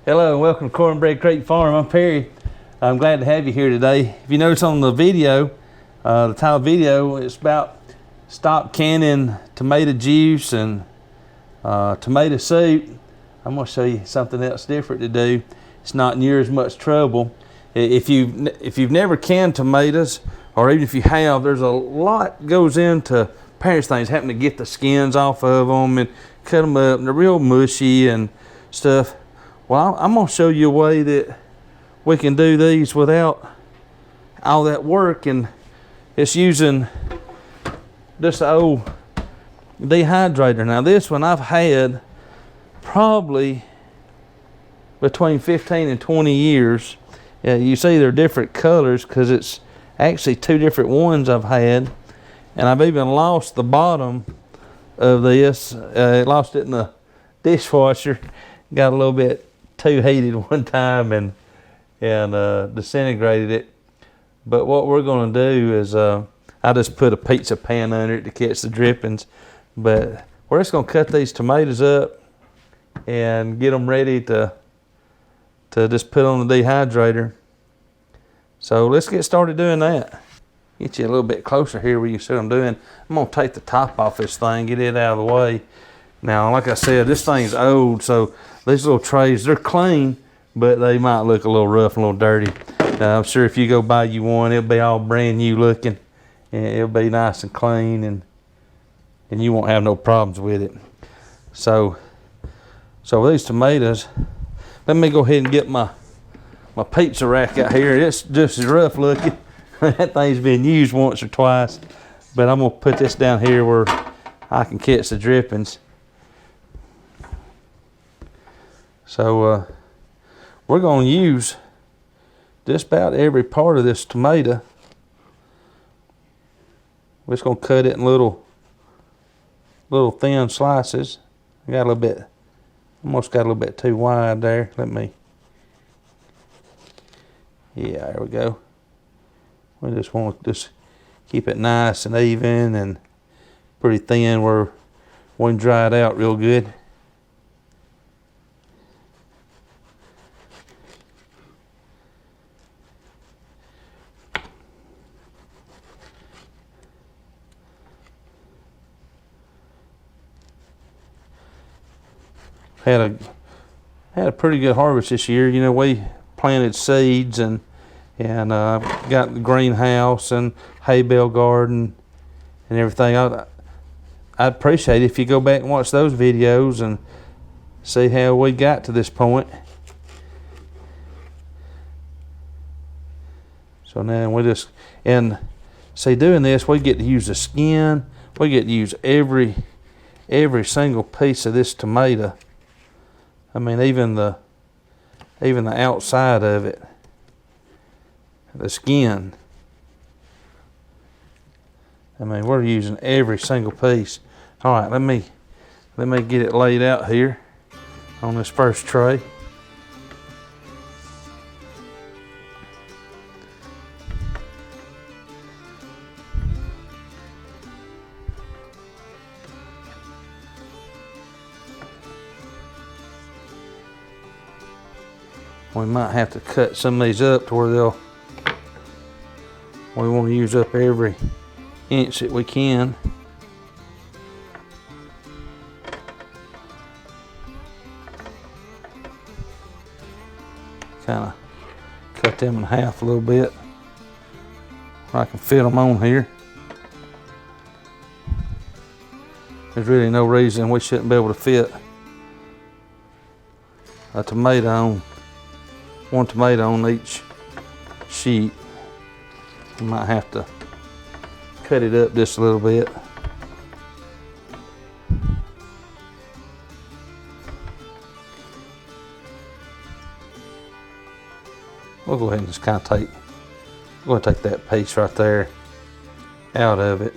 Hello and welcome to Cornbread Crate Farm. I'm Perry. I'm glad to have you here today. If you notice on the video, the title video, it's about stop canning tomato juice and tomato soup. I'm going to show you something else different to do. It's not near as much trouble. If you've never canned tomatoes, or even if you have, there's a lot goes into various things, having to get the skins off of them and cut them up, and they're real mushy and stuff. Well, I'm going to show you a way that we can do these without all that work, and it's using this old dehydrator. Now this one I've had probably between 15 and 20 years. You see they're different colors because it's actually two different ones I've had, and I've even lost the bottom of this. Lost it in the dishwasher. Got a little bit too heated one time and disintegrated it. But what we're going to do is I just put a pizza pan under it to catch the drippings. But we're just going to cut these tomatoes up and get them ready to just put on the dehydrator. So let's get started doing that. Get you a little bit closer here where you see what I'm doing. I'm going to take the top off this thing, get it out of the way. Now, like I said, this thing's old, so these little trays, they're clean, but they might look a little rough and a little dirty. I'm sure if you go buy you one, it'll be all brand new looking, and it'll be nice and clean, and you won't have no problems with it. So these tomatoes, let me go ahead and get my pizza rack out here. It's just as rough looking. That thing's been used once or twice, but I'm gonna put this down here where I can catch the drippings. So we're going to use just about every part of this tomato. We're just going to cut it in little thin slices. I got a little bit, almost got a little bit too wide there. Yeah, there we go. We just want to just keep it nice and even and pretty thin where we can dry it out real good. Had a pretty good harvest this year. You know, we planted seeds and got the greenhouse and hay bale garden and everything. I'd appreciate it if you go back and watch those videos and see how we got to this point. So now we just, and see, doing this, we get to use the skin. We get to use every single piece of this tomato. I mean, even the outside of it, the skin. I mean, we're using every single piece. All right, let me get it laid out here on this first tray. We might have to cut some of these up to where we want to use up every inch that we can. Kind of cut them in half a little bit where I can fit them on here. There's really no reason we shouldn't be able to fit a tomato on, one tomato on each sheet. You might have to cut it up just a little bit. We'll go ahead and just kind of take that piece right there out of it.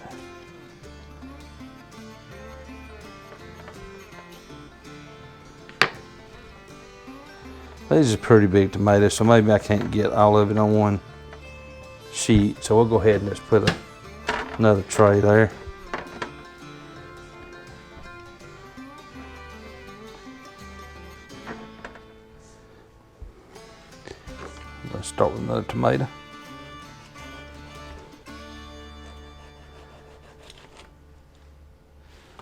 These are pretty big tomatoes, so maybe I can't get all of it on one sheet. So we'll go ahead and just put another tray there. Let's start with another tomato.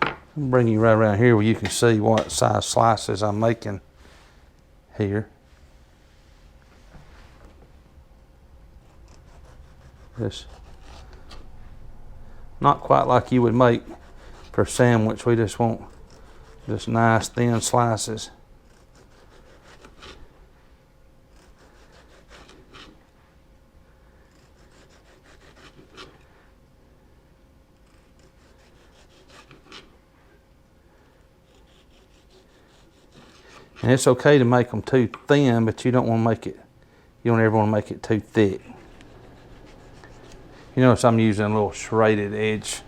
I'll bring you right around here where you can see what size slices I'm making here. Just not quite like you would make for a sandwich. We just want just nice thin slices. And it's okay to make them too thin, but you don't want to make it, you don't ever want to make it too thick. You notice I'm using a little serrated edge,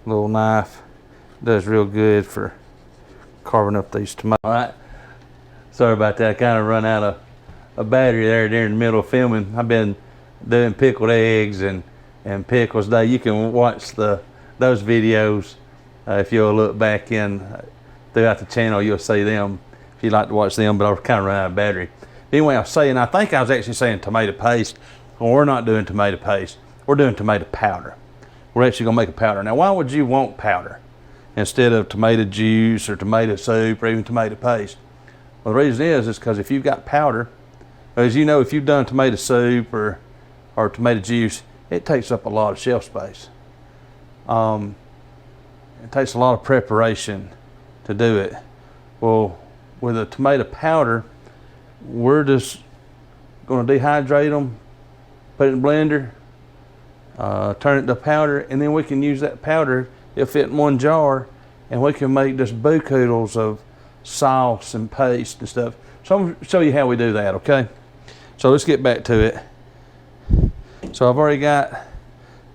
little knife. It does real good for carving up these tomatoes. All right, sorry about that. I kind of run out of a battery there during the middle of filming. I've been doing pickled eggs and pickles day. You can watch those videos if you'll look back in throughout the channel. You'll see them if you'd like to watch them, but I've kind of run out of battery. Anyway, I was saying, I think I was actually saying tomato paste. Well, we're not doing tomato paste. We're doing tomato powder. We're actually gonna make a powder. Now, why would you want powder instead of tomato juice or tomato soup or even tomato paste? Well, the reason is because if you've got powder, as you know, if you've done tomato soup or tomato juice, it takes up a lot of shelf space. It takes a lot of preparation to do it. Well, with a tomato powder, we're just gonna dehydrate them, put it in the blender, turn it to powder, and then we can use that powder. It'll fit in one jar, and we can make just buku of sauce and paste and stuff. So I'm going to show you how we do that, okay? So let's get back to it. So I've already got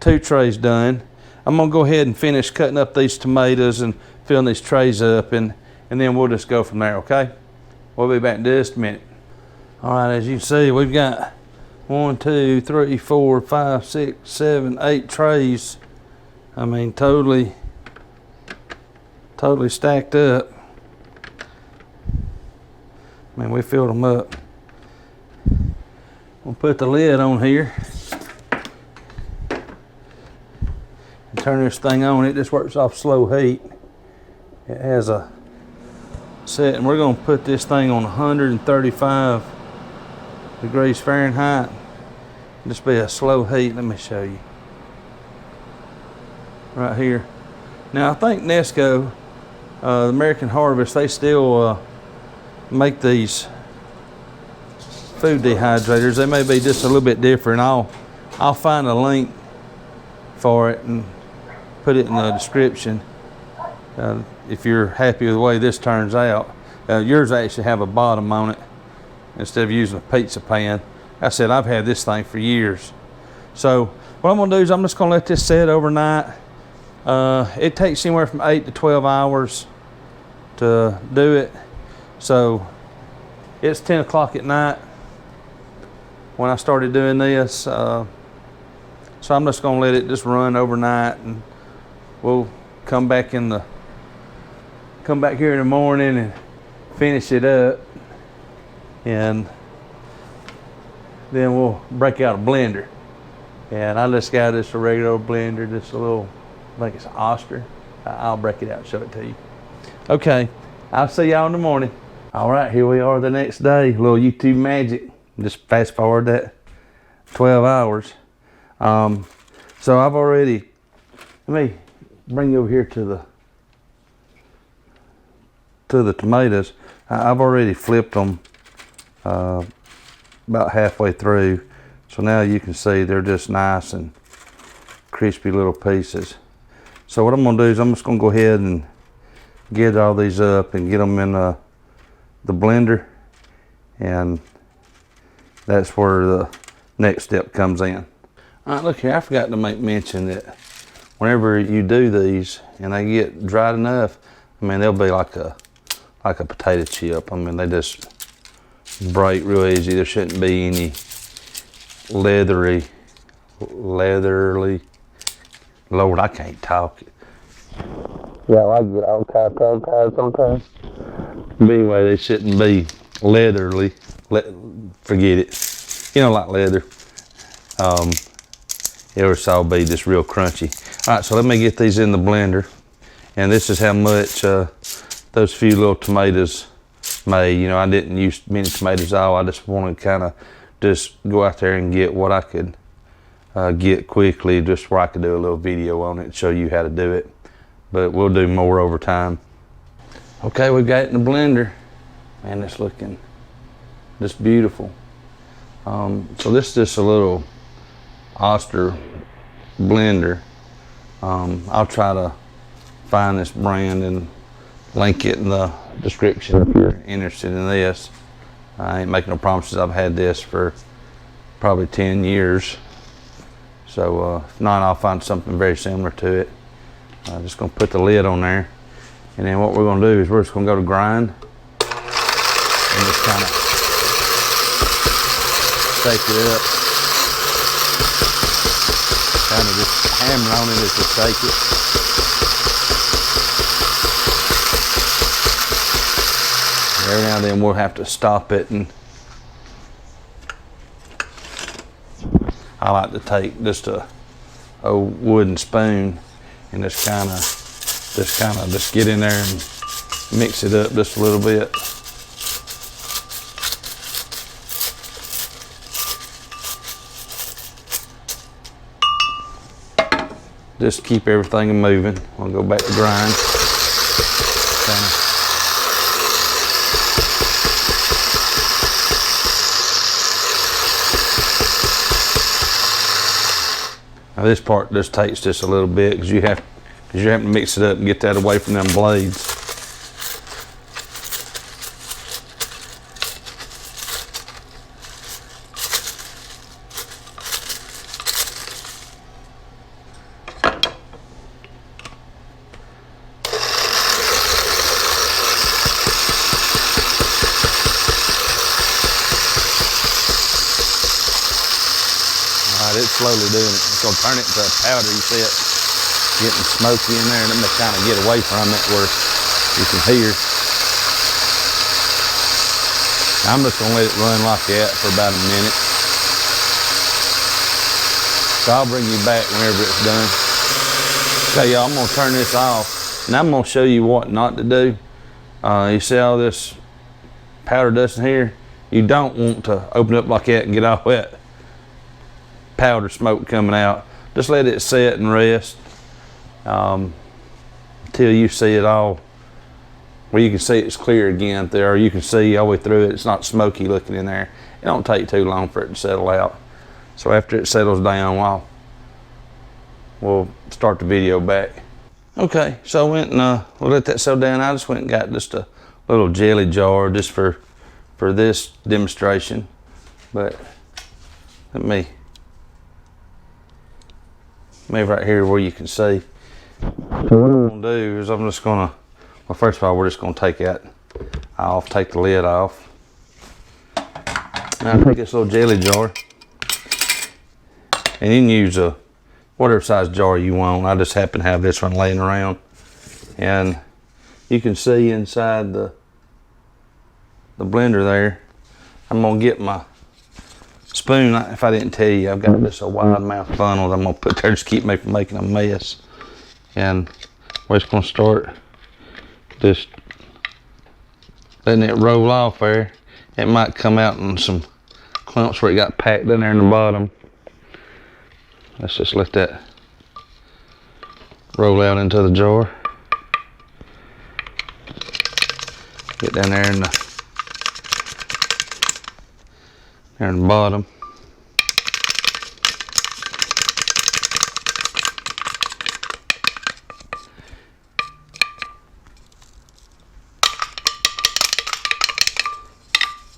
2 trays done. I'm going to go ahead and finish cutting up these tomatoes and filling these trays up, and then we'll just go from there, okay? We'll be back in just a minute. All right, as you can see, we've got 1, 2, 3, 4, 5, 6, 7, 8 trays. I mean, totally stacked up. I mean, we filled them up. We'll put the lid on here and turn this thing on. It just works off slow heat. It has a set, and we're going to put this thing on 135 degrees Fahrenheit. Just be a slow heat. Let me show you. Right here. Now I think Nesco, the American Harvest, they still make these food dehydrators. They may be just a little bit different. I'll find a link for it and put it in the description. If you're happy with the way this turns out. Yours actually have a bottom on it instead of using a pizza pan. I said I've had this thing for years. So what I'm gonna do is I'm just gonna let this set overnight. It takes anywhere from 8 to 12 hours to do it. So it's 10 o'clock at night when I started doing this. So I'm just gonna let it just run overnight, and we'll come back here in the morning and finish it up, and then we'll break out a blender. And I just got this a regular blender, just a little, I think it's Oster. I'll break it out and show it to you. Okay, I'll see y'all in the morning. All right, here we are the next day. A little YouTube magic. Just fast forward that 12 hours. So I've already, let me bring you over here to the tomatoes. I've already flipped them about halfway through. So now you can see they're just nice and crispy little pieces. So what I'm gonna do is I'm just gonna go ahead and get all these up and get them in the blender, and that's where the next step comes in. All right, look here, I forgot to make mention that whenever you do these and they get dried enough, I mean, they'll be like a potato chip. I mean, they just break real easy. There shouldn't be any leathery, Lord, I can't talk. Yeah, I get all kinds of tongue sometimes. But anyway, they shouldn't be leathery. Forget it. you know, like leather. It'll all be just real crunchy. All right, so let me get these in the blender. And this is how much those few little tomatoes made. You know, I didn't use many tomatoes at all. I just wanted to kind of just go out there and get what I could get quickly, just where I could do a little video on it and show you how to do it. But we'll do more over time. Okay, we've got it in the blender. Man, it's looking just beautiful. So this is just a little Oster blender. I'll try to find this brand and link it in the description if you're interested in this. I ain't making no promises. I've had this for probably 10 years. So if not, I'll find something very similar to it. I'm just gonna put the lid on there. And then what we're gonna do is we're just gonna go to grind and just kind of shake it up. Kind of just hammer on it as we shake it. Every now and then we'll have to stop it, and I like to take just a wooden spoon and just kind of get in there and mix it up just a little bit. Just keep everything moving. I'll go back to grind. Now this part just takes just a little bit because you have to mix it up and get that away from them blades. It's slowly doing it. It's going to turn it to powder. You see it getting smoky in there, and let me kind of get away from it where you can hear. I'm just going to let it run like that for about a minute. So I'll bring you back whenever it's done. Okay, y'all, I'm going to turn this off, and I'm going to show you what not to do. You see all this powder dust in here? You don't want to open it up like that and get all that powder smoke coming out. Just let it sit and rest until you see it all, where you can see it's clear again there, or you can see all the way through it. It's not smoky looking in there. It don't take too long for it to settle out. So after it settles down, we'll start the video back. Okay, so I went and we'll let that settle down. I just went and got just a little jelly jar just for this demonstration. But let me maybe right here where you can see. So what I'm gonna do is I'm just gonna, well, first of all, we're just gonna take that off, take the lid off. Now take this little jelly jar, and you can use a whatever size jar you want. I just happen to have this one laying around, and you can see inside the blender there. I'm gonna get my spoon. If I didn't tell you, I've got this a wide mouth funnel that I'm gonna put there, just keep me from making a mess. And we're just gonna start just letting it roll off there. It might come out in some clumps where it got packed in there in the bottom. Let's just let that roll out into the jar. Get down there in the bottom.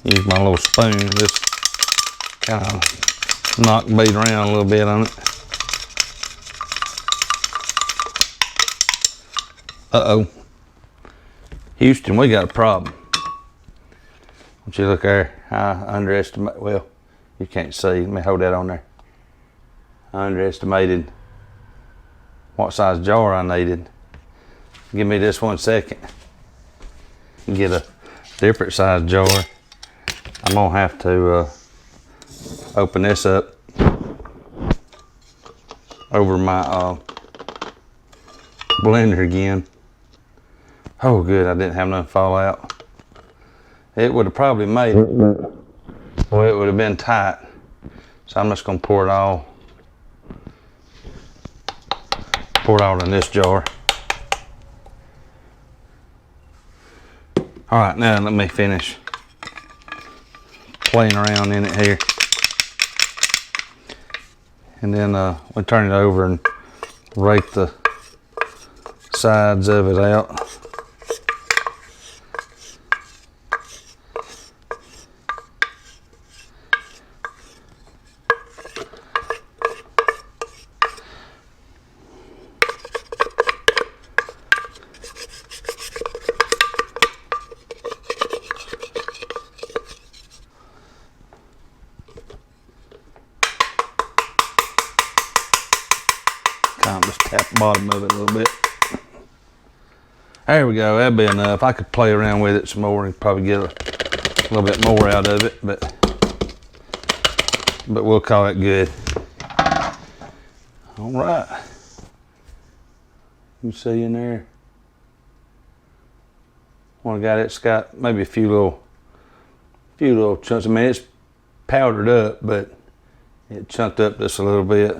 Use my little spoon, just kind of knock the bead around a little bit on it. Uh-oh. Houston, we got a problem. Don't you look there? I underestimated, well, you can't see. Let me hold that on there. I underestimated what size jar I needed. Give me just 1 second. Get a different size jar. I'm gonna have to open this up over my blender again. Oh good, I didn't have nothing fall out. It would have probably made it, but well, it would have been tight. So I'm just gonna pour it all in this jar. All right, now let me finish playing around in it here. And then we'll turn it over and rake the sides of it out. Just tap the bottom of it a little bit. There we go, that'd be enough. I could play around with it some more and probably get a little bit more out of it, but we'll call it good. All right. You see in there? One guy that's got maybe a few little chunks. I mean, it's powdered up, but it chunked up just a little bit.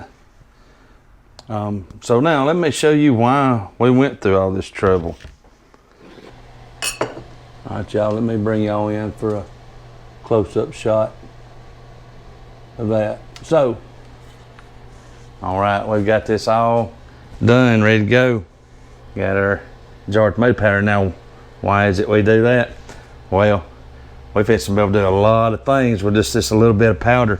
So now let me show you why we went through all this trouble. All right, y'all, let me bring y'all in for a close-up shot of that. So, all right, we've got this all done, ready to go. Got our jar of tomato powder. Now, why is it we do that? Well, we've had to be able to do a lot of things with just this a little bit of powder.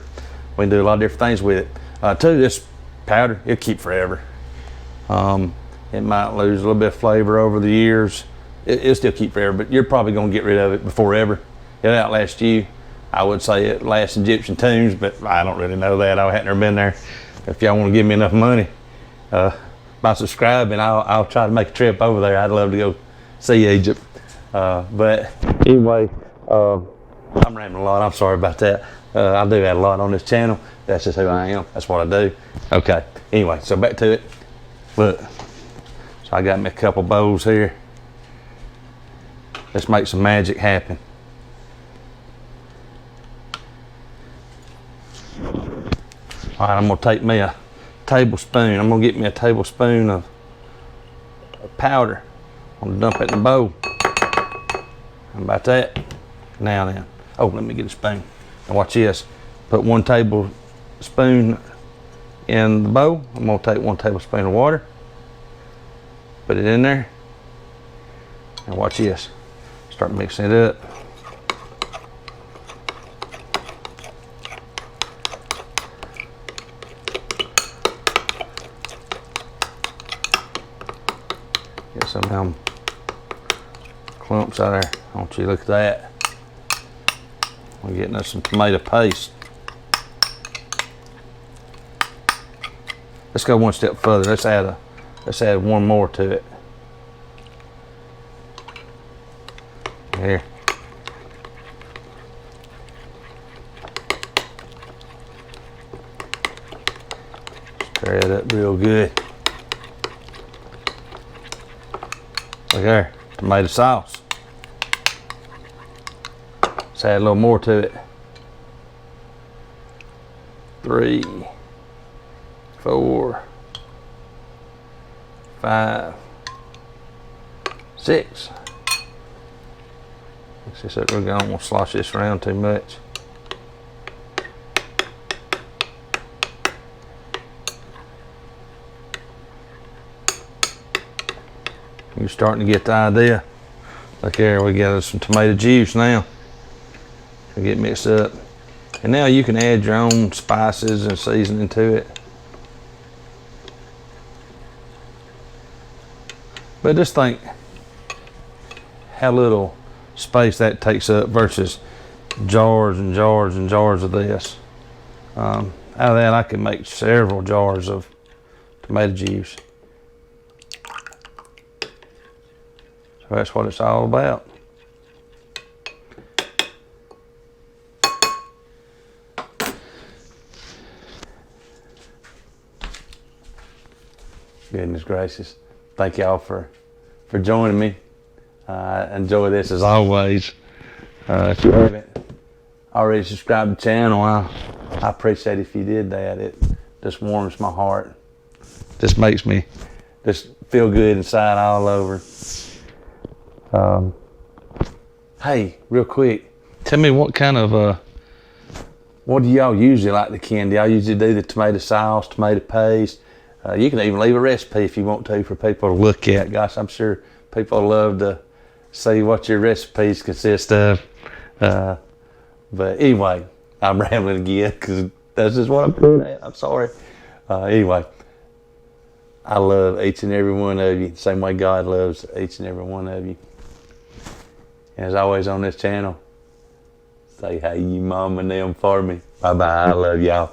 We can do a lot of different things with it. Too, this powder, it'll keep forever. It might lose a little bit of flavor over the years. It'll still keep forever, but you're probably gonna get rid of it before ever. It'll outlast you. I would say it lasts Egyptian tombs, but I don't really know that. I hadn't never been there. If y'all wanna give me enough money, by subscribing, I'll try to make a trip over there. I'd love to go see Egypt. But anyway, I'm rambling a lot. I'm sorry about that. I do that a lot on this channel. That's just who I am. That's what I do. Okay. Anyway, so back to it. Look. So I got me a couple bowls here. Let's make some magic happen. All right, I'm gonna take me a tablespoon. I'm gonna get me a tablespoon of powder. I'm gonna dump it in the bowl. How about that? Now then. Oh, let me get a spoon. Now watch this. Put 1 tablespoon in the bowl. I'm gonna take 1 tablespoon of water. Put it in there. And watch this. Start mixing it up. Get some of them clumps out there. I want you to look at that. We're getting us some tomato paste. Let's go one step further. Let's add one more to it. Here. Stir it up real good. Look there, tomato sauce. Let's add a little more to it. 3, 4, 5, 6. Mix this up real good. I don't want to slosh this around too much. You're starting to get the idea. Look there, we got some tomato juice now. We get mixed up. And now you can add your own spices and seasoning to it. But just think how little space that takes up versus jars and jars and jars of this. Out of that I can make several jars of tomato juice. So that's what it's all about. Goodness gracious. Thank y'all for joining me. I enjoy this as always. If you haven't already subscribed to the channel, I appreciate it if you did that. It just warms my heart. Just makes me just feel good inside all over. Hey, real quick, tell me what kind of, what do y'all usually like to can? Do y'all usually do the tomato sauce, tomato paste? You can even leave a recipe if you want to for people to look at. Gosh, I'm sure people love to see what your recipes consist of. But anyway, I'm rambling again because that's just what I'm good at. I'm sorry. Anyway, I love each and every one of you, the same way God loves each and every one of you. And as always on this channel, say hey you mom and them for me. Bye bye. I love y'all.